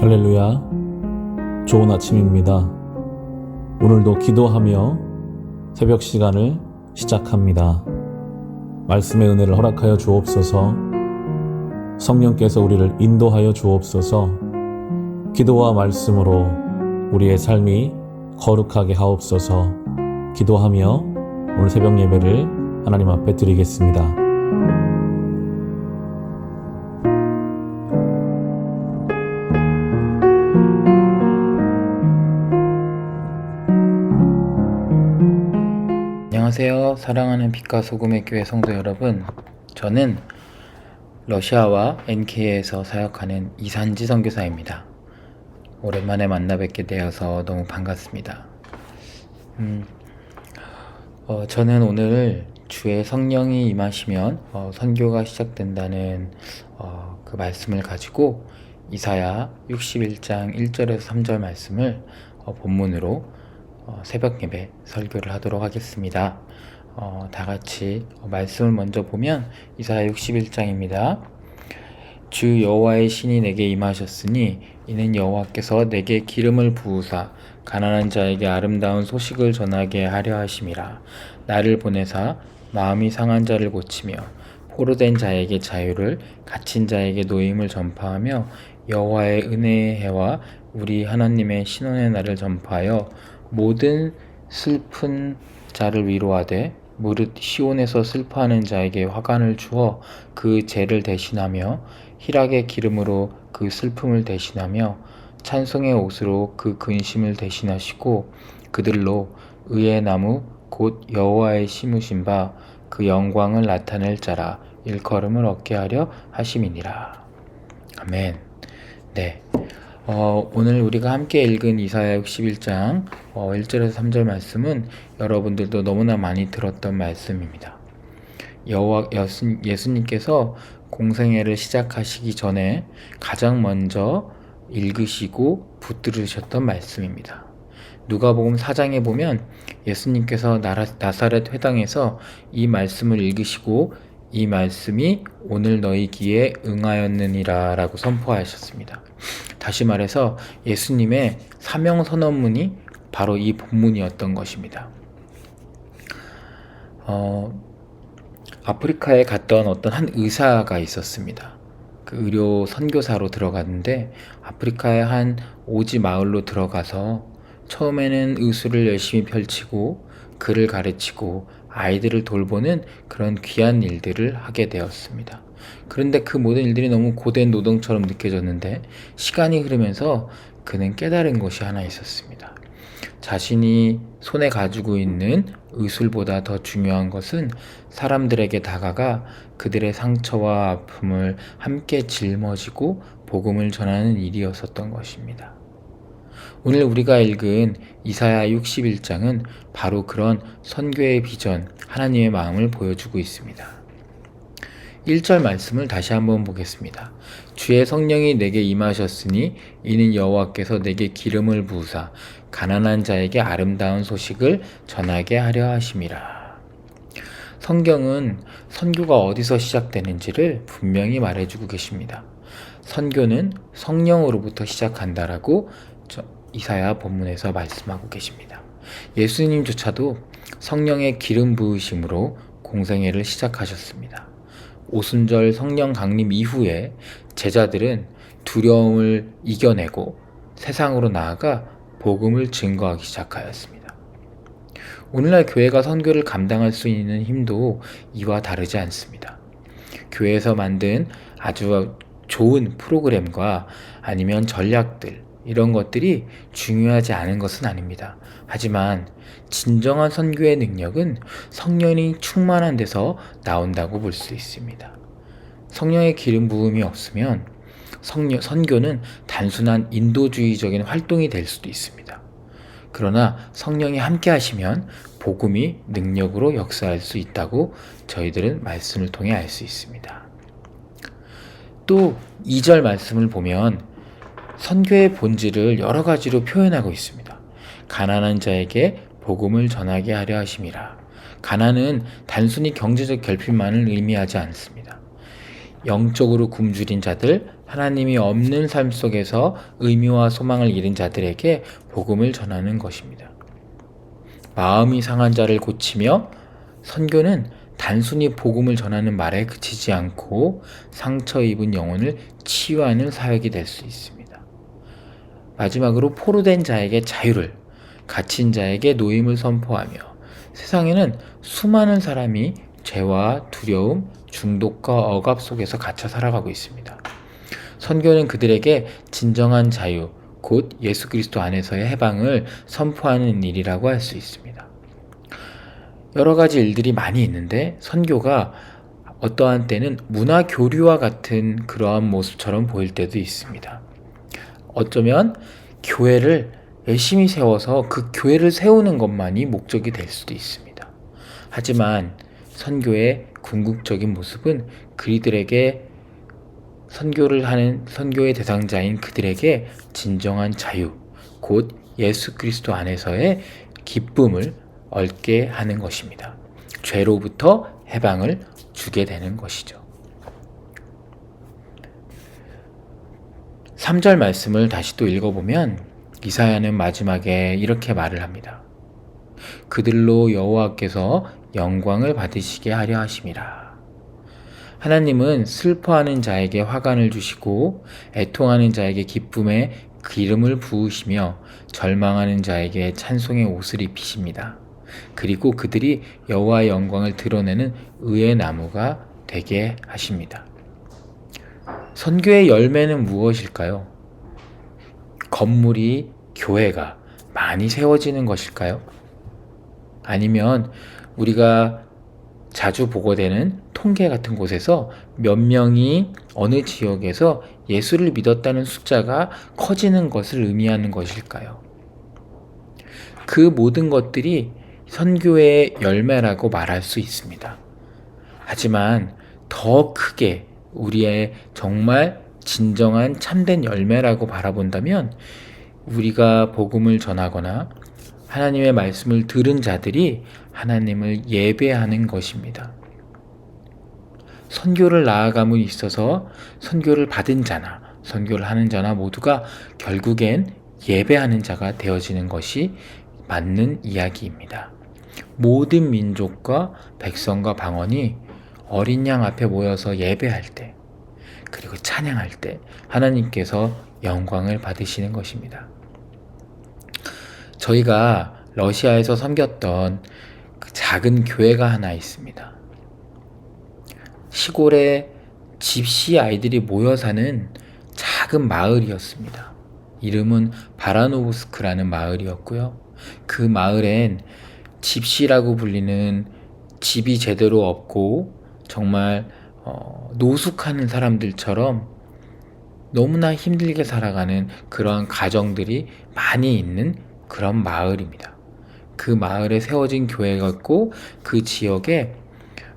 할렐루야. 좋은 아침입니다. 오늘도 기도하며 새벽 시간을 시작합니다. 말씀의 은혜를 허락하여 주옵소서. 성령께서 우리를 인도하여 주옵소서. 기도와 말씀으로 우리의 삶이 거룩하게 하옵소서. 기도하며 오늘 새벽 예배를 하나님 앞에 드리겠습니다. 안녕하세요. 사랑하는 빛과 소금의 교회 성도 여러분, 저는 러시아와 NK에서 사역하는 이산지 선교사입니다. 오랜만에 만나 뵙게 되어서 너무 반갑습니다. 저는 오늘 주의 성령이 임하시면 선교가 시작된다는 그 말씀을 가지고 이사야 61장 1절에서 3절 말씀을 본문으로 새벽 예배 설교를 하도록 하겠습니다. 다 같이 말씀을 먼저 보면 이사야 61장입니다. 주 여호와의 신이 내게 임하셨으니 이는 여호와께서 내게 기름을 부으사 가난한 자에게 아름다운 소식을 전하게 하려 하심이라. 나를 보내사 마음이 상한 자를 고치며 포로된 자에게 자유를, 갇힌 자에게 노임을 전파하며 여호와의 은혜의 해와 우리 하나님의 신원의 날을 전파하여 모든 슬픈 자를 위로하되 무릇 시온에서 슬퍼하는 자에게 화관을 주어 그 죄를 대신하며 희락의 기름으로 그 슬픔을 대신하며 찬송의 옷으로 그 근심을 대신하시고 그들로 의의 나무 곧 여호와의 심으신 바 그 영광을 나타낼 자라 일컬음을 얻게 하려 하심이니라. 아멘. 네. 오늘 우리가 함께 읽은 이사야 61장 1절에서 3절 말씀은 여러분들도 너무나 많이 들었던 말씀입니다. 예수님께서 공생애를 시작하시기 전에 가장 먼저 읽으시고 붙들으셨던 말씀입니다. 누가복음 4장에 보면 예수님께서 나사렛 회당에서 이 말씀을 읽으시고 이 말씀이 오늘 너희 귀에 응하였느니라 라고 선포하셨습니다. 다시 말해서 예수님의 사명 선언문이 바로 이 본문이었던 것입니다. 아프리카에 갔던 어떤 한 의사가 있었습니다. 그 의료 선교사로 들어갔는데 아프리카의 한 오지 마을로 들어가서 처음에는 의술을 열심히 펼치고 글을 가르치고 아이들을 돌보는 그런 귀한 일들을 하게 되었습니다. 그런데 그 모든 일들이 너무 고된 노동처럼 느껴졌는데 시간이 흐르면서 그는 깨달은 것이 하나 있었습니다. 자신이 손에 가지고 있는 의술보다 더 중요한 것은 사람들에게 다가가 그들의 상처와 아픔을 함께 짊어지고 복음을 전하는 일이었었던 것입니다. 오늘 우리가 읽은 이사야 61장은 바로 그런 선교의 비전, 하나님의 마음을 보여주고 있습니다. 1절 말씀을 다시 한번 보겠습니다. 주의 성령이 내게 임하셨으니 이는 여호와께서 내게 기름을 부으사 가난한 자에게 아름다운 소식을 전하게 하려 하심이라. 성경은 선교가 어디서 시작되는지를 분명히 말해주고 계십니다. 선교는 성령으로부터 시작한다라고 이사야 본문에서 말씀하고 계십니다. 예수님조차도 성령의 기름 부으심으로 공생애를 시작하셨습니다. 오순절 성령 강림 이후에 제자들은 두려움을 이겨내고 세상으로 나아가 복음을 증거하기 시작하였습니다. 오늘날 교회가 선교를 감당할 수 있는 힘도 이와 다르지 않습니다. 교회에서 만든 아주 좋은 프로그램과 아니면 전략들, 이런 것들이 중요하지 않은 것은 아닙니다. 하지만 진정한 선교의 능력은 성령이 충만한 데서 나온다고 볼 수 있습니다. 성령의 기름 부음이 없으면 선교는 단순한 인도주의적인 활동이 될 수도 있습니다. 그러나 성령이 함께 하시면 복음이 능력으로 역사할 수 있다고 저희들은 말씀을 통해 알 수 있습니다. 또 2절 말씀을 보면 선교의 본질을 여러 가지로 표현하고 있습니다. 가난한 자에게 복음을 전하게 하려 하심이라. 가난은 단순히 경제적 결핍만을 의미하지 않습니다. 영적으로 굶주린 자들, 하나님이 없는 삶 속에서 의미와 소망을 잃은 자들에게 복음을 전하는 것입니다. 마음이 상한 자를 고치며 선교는 단순히 복음을 전하는 말에 그치지 않고 상처 입은 영혼을 치유하는 사역이 될 수 있습니다. 마지막으로 포로된 자에게 자유를, 갇힌 자에게 노임을 선포하며 세상에는 수많은 사람이 죄와 두려움, 중독과 억압 속에서 갇혀 살아가고 있습니다. 선교는 그들에게 진정한 자유, 곧 예수 그리스도 안에서의 해방을 선포하는 일이라고 할 수 있습니다. 여러 가지 일들이 많이 있는데 선교가 어떠한 때는 문화 교류와 같은 그러한 모습처럼 보일 때도 있습니다. 어쩌면 교회를 열심히 세워서 그 교회를 세우는 것만이 목적이 될 수도 있습니다. 하지만 선교의 궁극적인 모습은 그들에게 선교를 하는 선교의 대상자인 그들에게 진정한 자유, 곧 예수 그리스도 안에서의 기쁨을 얻게 하는 것입니다. 죄로부터 해방을 주게 되는 것이죠. 3절 말씀을 다시 또 읽어보면 이사야는 마지막에 이렇게 말을 합니다. 그들로 여호와께서 영광을 받으시게 하려 하심이라. 하나님은 슬퍼하는 자에게 화관을 주시고 애통하는 자에게 기쁨의 기름을 부으시며 절망하는 자에게 찬송의 옷을 입히십니다. 그리고 그들이 여호와의 영광을 드러내는 의의 나무가 되게 하십니다. 선교의 열매는 무엇일까요? 건물이, 교회가 많이 세워지는 것일까요? 아니면 우리가 자주 보게 되는 통계 같은 곳에서 몇 명이 어느 지역에서 예수를 믿었다는 숫자가 커지는 것을 의미하는 것일까요? 그 모든 것들이 선교의 열매라고 말할 수 있습니다. 하지만 더 크게 우리의 정말 진정한 참된 열매라고 바라본다면 우리가 복음을 전하거나 하나님의 말씀을 들은 자들이 하나님을 예배하는 것입니다. 선교를 나아감에 있어서 선교를 받은 자나 선교를 하는 자나 모두가 결국엔 예배하는 자가 되어지는 것이 맞는 이야기입니다. 모든 민족과 백성과 방언이 어린 양 앞에 모여서 예배할 때, 그리고 찬양할 때 하나님께서 영광을 받으시는 것입니다. 저희가 러시아에서 섬겼던 그 작은 교회가 하나 있습니다. 시골에 집시 아이들이 모여 사는 작은 마을이었습니다. 이름은 바라노브스크라는 마을이었고요. 그 마을엔 집시라고 불리는 집이 제대로 없고 정말 노숙하는 사람들처럼 너무나 힘들게 살아가는 그러한 가정들이 많이 있는 그런 마을입니다. 그 마을에 세워진 교회가 있고 그 지역에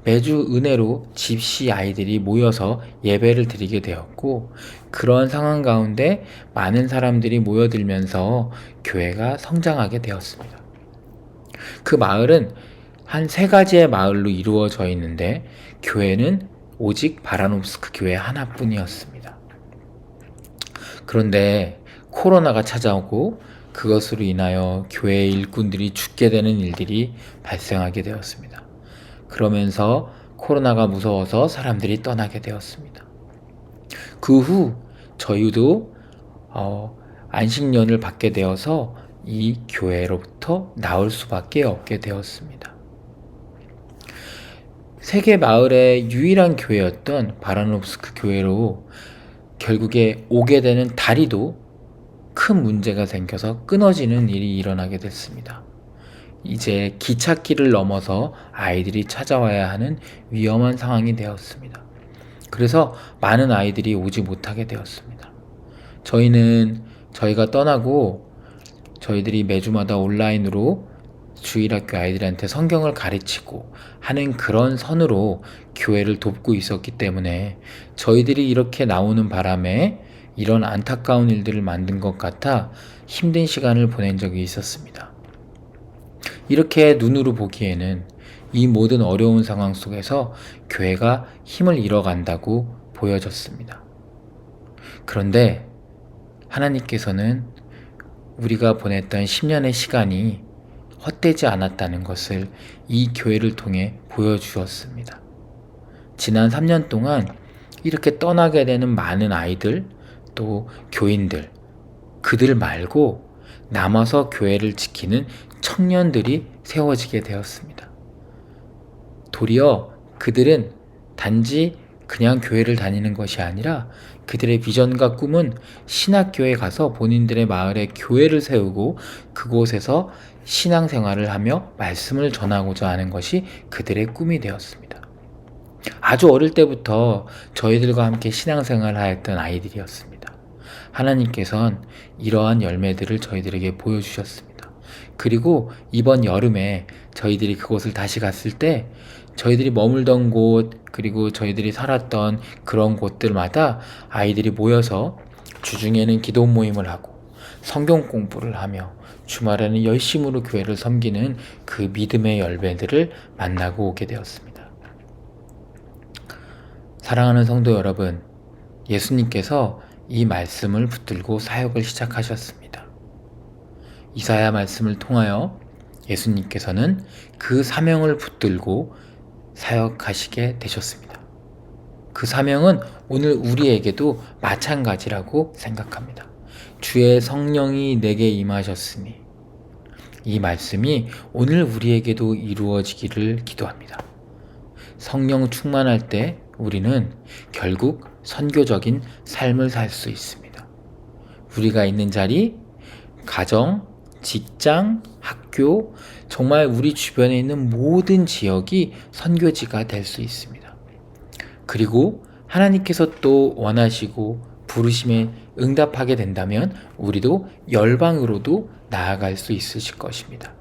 매주 은혜로 집시 아이들이 모여서 예배를 드리게 되었고 그러한 상황 가운데 많은 사람들이 모여들면서 교회가 성장하게 되었습니다. 그 마을은 한 3가지의 마을로 이루어져 있는데 교회는 오직 바라노브스크 교회 하나뿐이었습니다. 그런데 코로나가 찾아오고 그것으로 인하여 교회의 일꾼들이 죽게 되는 일들이 발생하게 되었습니다. 그러면서 코로나가 무서워서 사람들이 떠나게 되었습니다. 그 후 저희도 안식년을 받게 되어서 이 교회로부터 나올 수밖에 없게 되었습니다. 세계 마을의 유일한 교회였던 바라노브스크 교회로 결국에 오게 되는 다리도 큰 문제가 생겨서 끊어지는 일이 일어나게 됐습니다. 이제 기찻길을 넘어서 아이들이 찾아와야 하는 위험한 상황이 되었습니다. 그래서 많은 아이들이 오지 못하게 되었습니다. 저희가 떠나고 저희들이 매주마다 온라인으로 주일학교 아이들한테 성경을 가르치고 하는 그런 선으로 교회를 돕고 있었기 때문에 저희들이 이렇게 나오는 바람에 이런 안타까운 일들을 만든 것 같아 힘든 시간을 보낸 적이 있었습니다. 이렇게 눈으로 보기에는 이 모든 어려운 상황 속에서 교회가 힘을 잃어간다고 보여졌습니다. 그런데 하나님께서는 우리가 보냈던 10년의 시간이 헛되지 않았다는 것을 이 교회를 통해 보여주었습니다. 지난 3년 동안 이렇게 떠나게 되는 많은 아이들, 또 교인들, 그들 말고 남아서 교회를 지키는 청년들이 세워지게 되었습니다. 도리어 그들은 단지 그냥 교회를 다니는 것이 아니라 그들의 비전과 꿈은 신학교에 가서 본인들의 마을에 교회를 세우고 그곳에서 신앙생활을 하며 말씀을 전하고자 하는 것이 그들의 꿈이 되었습니다. 아주 어릴 때부터 저희들과 함께 신앙생활을 하였던 아이들이었습니다. 하나님께서는 이러한 열매들을 저희들에게 보여주셨습니다. 그리고 이번 여름에 저희들이 그곳을 다시 갔을 때 저희들이 머물던 곳, 그리고 저희들이 살았던 그런 곳들마다 아이들이 모여서 주중에는 기도 모임을 하고 성경 공부를 하며 주말에는 열심으로 교회를 섬기는 그 믿음의 열매들을 만나고 오게 되었습니다. 사랑하는 성도 여러분, 예수님께서 이 말씀을 붙들고 사역을 시작하셨습니다. 이사야 말씀을 통하여 예수님께서는 그 사명을 붙들고 사역하시게 되셨습니다. 그 사명은 오늘 우리에게도 마찬가지라고 생각합니다. 주의 성령이 내게 임하셨으니, 이 말씀이 오늘 우리에게도 이루어지기를 기도합니다. 성령 충만할 때 우리는 결국 선교적인 삶을 살 수 있습니다. 우리가 있는 자리, 가정, 직장, 학교, 정말 우리 주변에 있는 모든 지역이 선교지가 될 수 있습니다. 그리고 하나님께서 또 원하시고 부르심에 응답하게 된다면 우리도 열방으로도 나아갈 수 있으실 것입니다.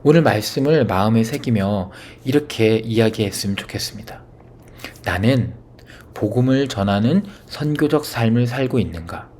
오늘 말씀을 마음에 새기며 이렇게 이야기했으면 좋겠습니다. 나는 복음을 전하는 선교적 삶을 살고 있는가?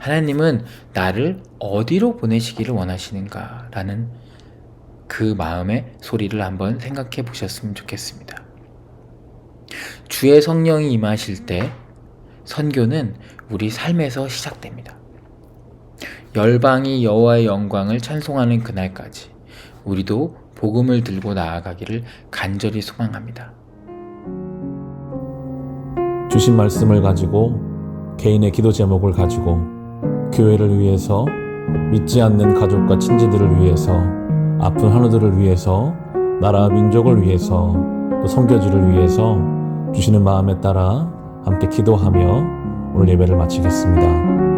하나님은 나를 어디로 보내시기를 원하시는가? 라는 그 마음의 소리를 한번 생각해 보셨으면 좋겠습니다. 주의 성령이 임하실 때 선교는 우리 삶에서 시작됩니다. 열방이 여호와의 영광을 찬송하는 그날까지 우리도 복음을 들고 나아가기를 간절히 소망합니다. 주신 말씀을 가지고 개인의 기도 제목을 가지고 교회를 위해서, 믿지 않는 가족과 친지들을 위해서, 아픈 한우들을 위해서, 나라 민족을 위해서, 또 선교지를 위해서 주시는 마음에 따라 함께 기도하며 오늘 예배를 마치겠습니다.